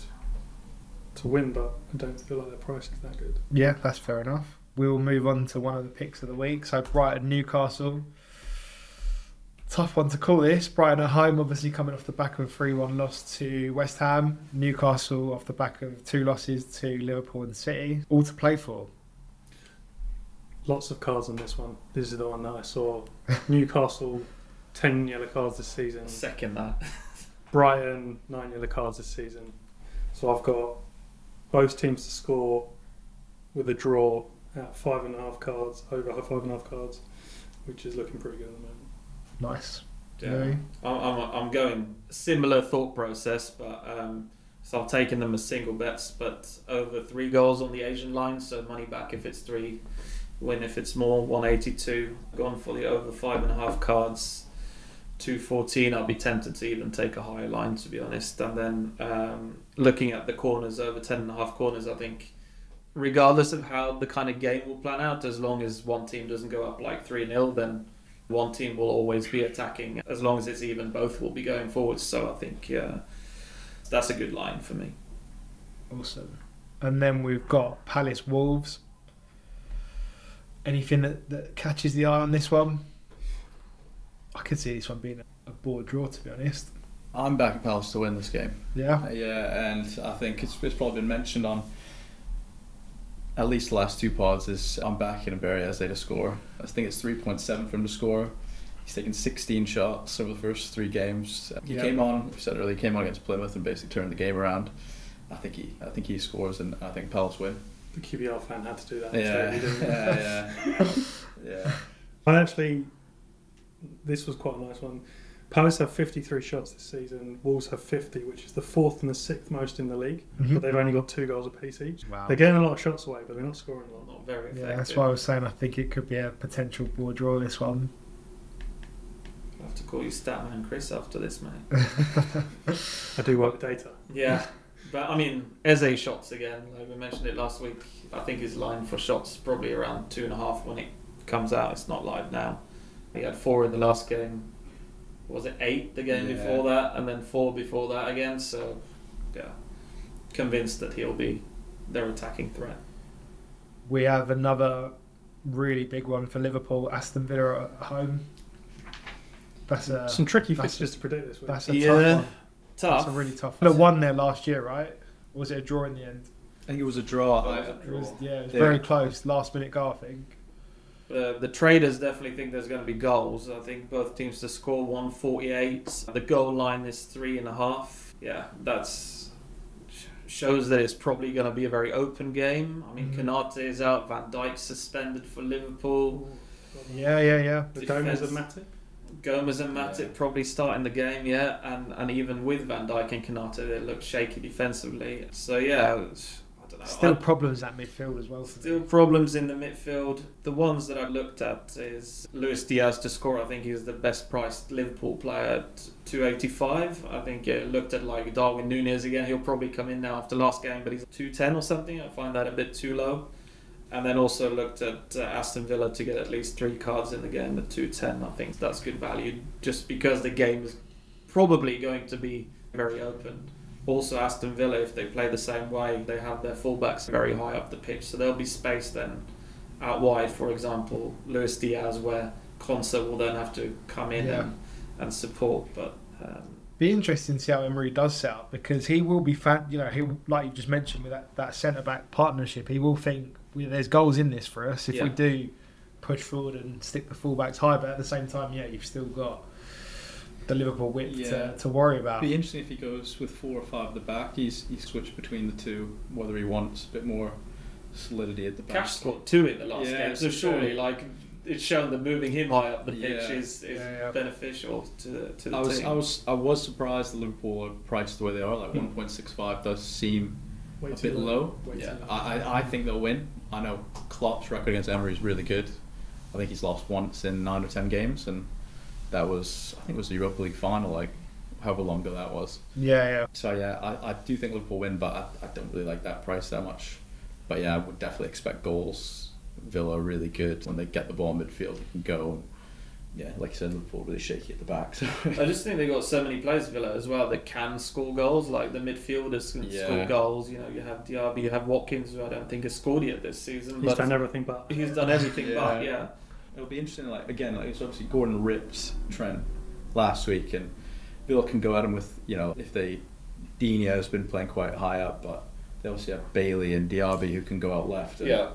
Speaker 3: to win, but I don't feel like their price is that good.
Speaker 1: Yeah, that's fair enough. We'll move on to one of the picks of the week. So Brighton, Newcastle. Tough one to call this. Brighton at home, obviously coming off the back of a 3-1 loss to West Ham. Newcastle off the back of 2 losses to Liverpool and City. All to play for.
Speaker 3: Lots of cards on this one. This is the one that I saw. Newcastle, 10 yellow cards this season.
Speaker 4: Second that.
Speaker 3: Brighton, 9 yellow cards this season. So I've got both teams to score with a draw at 5.5 cards, over 5.5 cards, which is looking pretty good at the moment.
Speaker 1: Nice.
Speaker 4: Yeah. I'm going similar thought process, but so I've taken them as single bets, but over 3 goals on the Asian line, so money back if it's 3, win if it's more, 182. Gone for the over 5.5 cards, 214. I'll be tempted to even take a higher line, to be honest. And then looking at the corners, over 10.5 corners, I think regardless of how the kind of game will plan out, as long as one team doesn't go up like 3-0, then one team will always be attacking. As long as it's even, both will be going forwards. So I think that's a good line for me.
Speaker 1: Awesome. And then we've got Palace Wolves. Anything that catches the eye on this one? I could see this one being a board draw, to be honest.
Speaker 2: I'm backing Palace to win this game.
Speaker 1: Yeah?
Speaker 2: Yeah, and I think it's probably been mentioned on at least the last 2 pods is I'm backing Iberia to score. I think it's 3.7 for him to score. He's taken 16 shots over the first 3 games. He came on, we said earlier, he came on against Plymouth and basically turned the game around. I think he scores, and I think Palace win.
Speaker 3: The QBR fan had to do that.
Speaker 2: Yeah.
Speaker 3: I actually, this was quite a nice one. Palace have 53 shots this season. Wolves have 50, which is the 4th and the 6th most in the league. But they've only got 2 goals apiece each.
Speaker 1: Wow.
Speaker 3: They're getting a lot of shots away, but they're not scoring a lot.
Speaker 4: Not very effective.
Speaker 1: Yeah, that's why I was saying I think it could be a potential board draw, this one.
Speaker 4: I'll have to call you Statman Chris after this, mate.
Speaker 3: I do work with data.
Speaker 4: Yeah. But I mean, Eze shots again, like we mentioned it last week. I think his line for shots is probably around 2.5 when it comes out. It's not live now. He had 4 in the last game. Was it 8 the game before that, and then 4 before that again? So, yeah, convinced that he'll be their attacking threat.
Speaker 1: We have another really big one for Liverpool, Aston Villa at home. That's
Speaker 3: some tricky fixtures to predict this week.
Speaker 1: That's a tough one.
Speaker 4: Tough.
Speaker 1: That's a really tough one. They won there last year, right? Or was it a draw in the end?
Speaker 2: I think it was a draw.
Speaker 1: It was very close. Last minute goal, I think.
Speaker 4: The traders definitely think there's going to be goals. I think both teams to score 148. The goal line is 3.5. Yeah, that's shows that it's probably going to be a very open game. I mean, Konate is out, Van Dijk suspended for Liverpool.
Speaker 1: Yeah.
Speaker 3: The Gomez and Matip.
Speaker 4: Gomez and Matip probably starting the game, and even with Van Dijk and Konate, they look shaky defensively. So yeah, I don't know.
Speaker 1: Still problems at midfield as well.
Speaker 4: Still problems in the midfield. The ones that I looked at is Luis Diaz to score. I think he's the best priced Liverpool player at 285. I think looked at like Darwin Núñez again. He'll probably come in now after last game, but he's 210 or something. I find that a bit too low. And then also looked at Aston Villa to get at least 3 cards in the game at 210. I think that's good value, just because the game is probably going to be very open. Also, Aston Villa, if they play the same way, they have their fullbacks very high up the pitch, so there'll be space then out wide. For example, Luis Diaz, where Konsa will then have to come in and support. But
Speaker 1: be interesting to see how Emery does set up, because he will be he, like you just mentioned, with that centre back partnership, he will think there's goals in this for us if we do push forward and stick the fullbacks high. But at the same time, you've still got the Liverpool width to worry about.
Speaker 2: It'd be interesting if he goes with 4 or 5 at the back. He's switched between the two, whether he wants a bit more solidity at the back.
Speaker 4: Cash scored 2 in the last game, so surely it's shown that moving him high up the pitch is beneficial to the team.
Speaker 2: I was surprised that Liverpool are priced the way they are. Like 1.65 does seem a bit low. I think they'll win. I know Klopp's record against Emery is really good. I think he's lost once in 9 or 10 games, and that was, I think it was the Europa League final, like however long ago that was. So I do think Liverpool win, but I don't really like that price that much. But I would definitely expect goals. Villa are really good when they get the ball in midfield. They can go. Like I said, Liverpool really shaky at the back. So.
Speaker 4: I just think they've got so many players, Villa, as well, that can score goals. Like the midfielders can score goals. You have Diaby, you have Watkins, who I don't think has scored yet this season.
Speaker 3: He's done everything but.
Speaker 2: It'll be interesting. It's obviously Gordon ripped Trent last week, and Villa can go at him with Digne has been playing quite high up, but they obviously have Bailey and Diaby who can go out left. And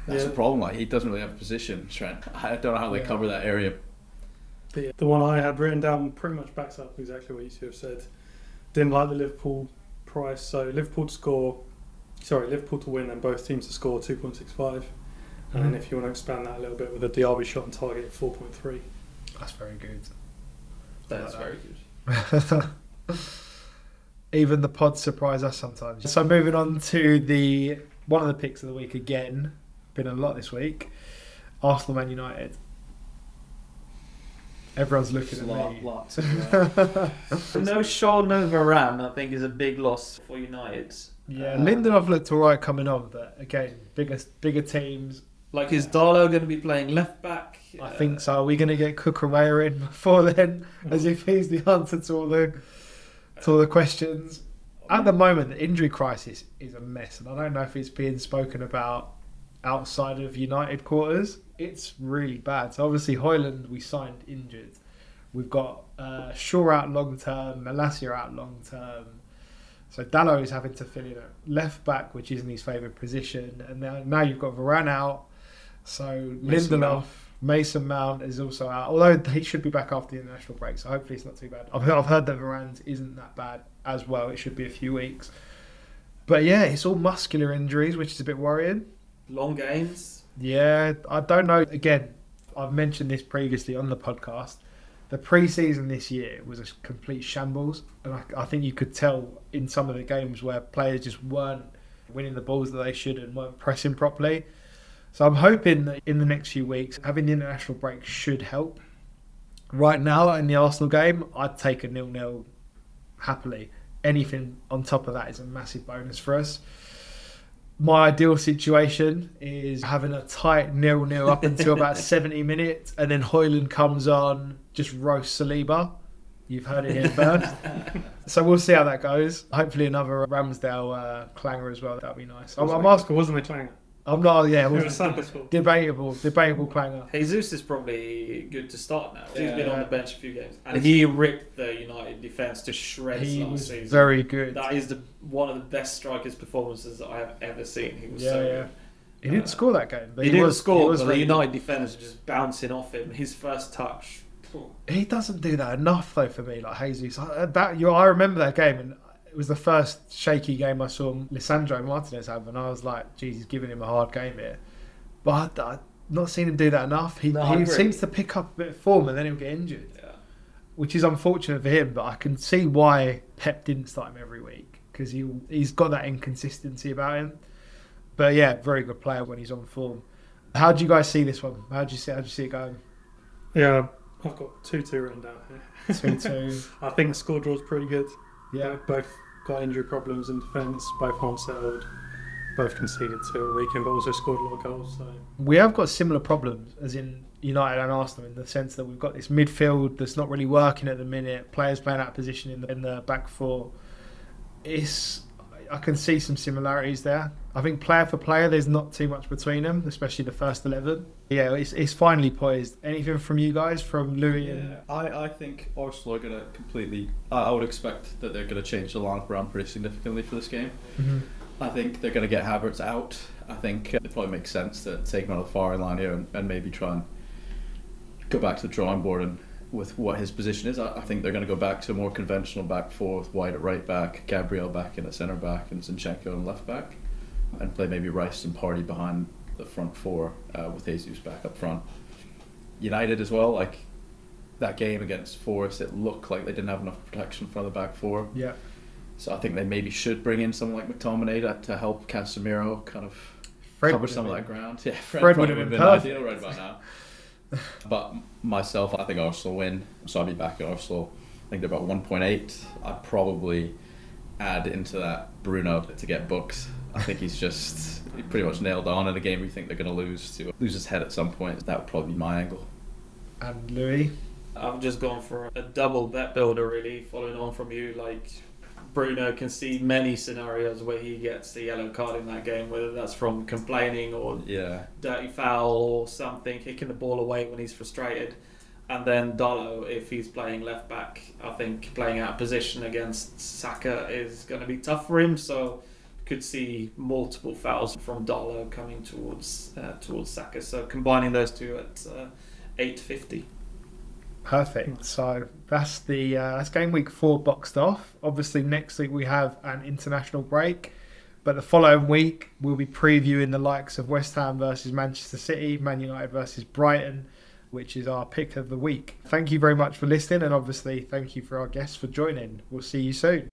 Speaker 2: that's the problem. Like, he doesn't really have a position, Trent. I don't know how they cover that area.
Speaker 3: The one I had written down pretty much backs up exactly what you two have said. Didn't like the Liverpool price. So Liverpool to win and both teams to score 2.65. And then if you want to expand that a little bit with a Diaby shot on target, 4.3.
Speaker 1: That's very good.
Speaker 4: That's very good.
Speaker 1: Even the pods surprise us sometimes. So moving on to one of the picks of the week again. Been a lot this week. Arsenal Man United. Everyone's looking at me.
Speaker 2: Lots
Speaker 4: No Shaw, no Varane, I think, is a big loss for United.
Speaker 1: Lindelof looked alright coming on, but again, bigger teams.
Speaker 4: Like, is Darlow going to be playing left back?
Speaker 1: I think so. Are we going to get Cucurella in before then, as if he's the answer to all the questions? At the moment, the injury crisis is a mess, and I don't know if it's being spoken about outside of United quarters. It's really bad. So obviously Højlund we signed injured. We've got Shaw out long term, Malacia out long term. So Dalot is having to fill in a left back, which isn't his favourite position. And now you've got Varane out. So Lindelof, Mason Mount is also out. Although he should be back after the international break, so hopefully it's not too bad. I've heard that Varane isn't that bad as well. It should be a few weeks. But it's all muscular injuries, which is a bit worrying.
Speaker 4: Long games.
Speaker 1: Yeah, I don't know. Again, I've mentioned this previously on the podcast. The pre-season this year was a complete shambles, and I think you could tell in some of the games where players just weren't winning the balls that they should and weren't pressing properly. So I'm hoping that in the next few weeks, having the international break should help. Right now, in the Arsenal game, I'd take a 0-0 happily. Anything on top of that is a massive bonus for us. My ideal situation is having a tight 0-0 up until about 70 minutes, and then Højlund comes on, just roast Saliba. You've heard it here first. So we'll see how that goes. Hopefully another Ramsdale clanger as well. That'd be nice. I'm asking.
Speaker 3: Wasn't a clanger?
Speaker 1: I'm not. Yeah,
Speaker 3: it was
Speaker 1: debatable clanger.
Speaker 4: Jesus is probably good to start now. He's been on the bench a few games, and he ripped the United defence to shreds last season.
Speaker 1: Very good.
Speaker 4: That is one of the best strikers' performances that I have ever seen. He was so good.
Speaker 1: He didn't score that game. But
Speaker 4: he didn't score, but the United defenders were just bouncing off him. His first touch.
Speaker 1: He doesn't do that enough though for me, like Jesus. I remember that game, and It was the first shaky game I saw Lisandro Martinez have, and I was like, geez, he's giving him a hard game here. But I've not seen him do that enough. He seems to pick up a bit of form and then he'll get injured, which is unfortunate for him. But I can see why Pep didn't start him every week, because he's got that inconsistency about him. But yeah, very good player when he's on form. How do you guys see this one? How do you see it going?
Speaker 3: Yeah, I've got 2-2 written down here.
Speaker 1: 2-2.
Speaker 3: I think the score draw's pretty good.
Speaker 1: Yeah.
Speaker 3: Both got injury problems in defence, both aren't settled, both conceded 2 a weekend, but also scored a lot of goals. So
Speaker 1: We have got similar problems, as in United and Arsenal, in the sense that we've got this midfield that's not really working at the minute, players playing out of position in the back four. I can see some similarities there. I think player for player, there's not too much between them, especially the first 11. Yeah, it's finally poised. Anything from you guys, from Louis?
Speaker 2: Yeah, I think Arsenal are going to completely... I would expect that they're going to change the lineup around pretty significantly for this game.
Speaker 1: Mm-hmm.
Speaker 2: I think they're going to get Havertz out. I think it probably makes sense to take him on the far line here and maybe try and go back to the drawing board and with what his position is. I think they're going to go back to a more conventional back four with White at right back, Gabriel back in at centre back, and Zinchenko in left back, and play maybe Rice and Partey behind the front four with Jesus back up front. United as well, like that game against Forest, it looked like they didn't have enough protection for the back four.
Speaker 1: Yeah.
Speaker 2: So I think they maybe should bring in someone like McTominay to help Casemiro kind of cover some of that ground. Yeah, Fred would have been ideal right about now. But myself, I think Arsenal win, so I'll be back at Arsenal. I think they're about 1.8. I'd probably add into that Bruno to get booked. I think he pretty much nailed on in a game we think they're going to lose his head at some point. That would probably be my angle.
Speaker 1: And Louis?
Speaker 4: I've just gone for a double bet builder, really, following on from you. Like, Bruno can see many scenarios where he gets the yellow card in that game, whether that's from complaining or dirty foul or something, kicking the ball away when he's frustrated. And then Dalot, if he's playing left back, I think playing out of position against Saka is going to be tough for him. So could see multiple fouls from Dalot coming towards Saka. So combining those two at 8.50.
Speaker 1: Perfect. So that's game week 4 boxed off. Obviously next week we have an international break, but the following week we'll be previewing the likes of West Ham versus Manchester City, Man United versus Brighton, which is our pick of the week. Thank you very much for listening, and obviously thank you for our guests for joining. We'll see you soon.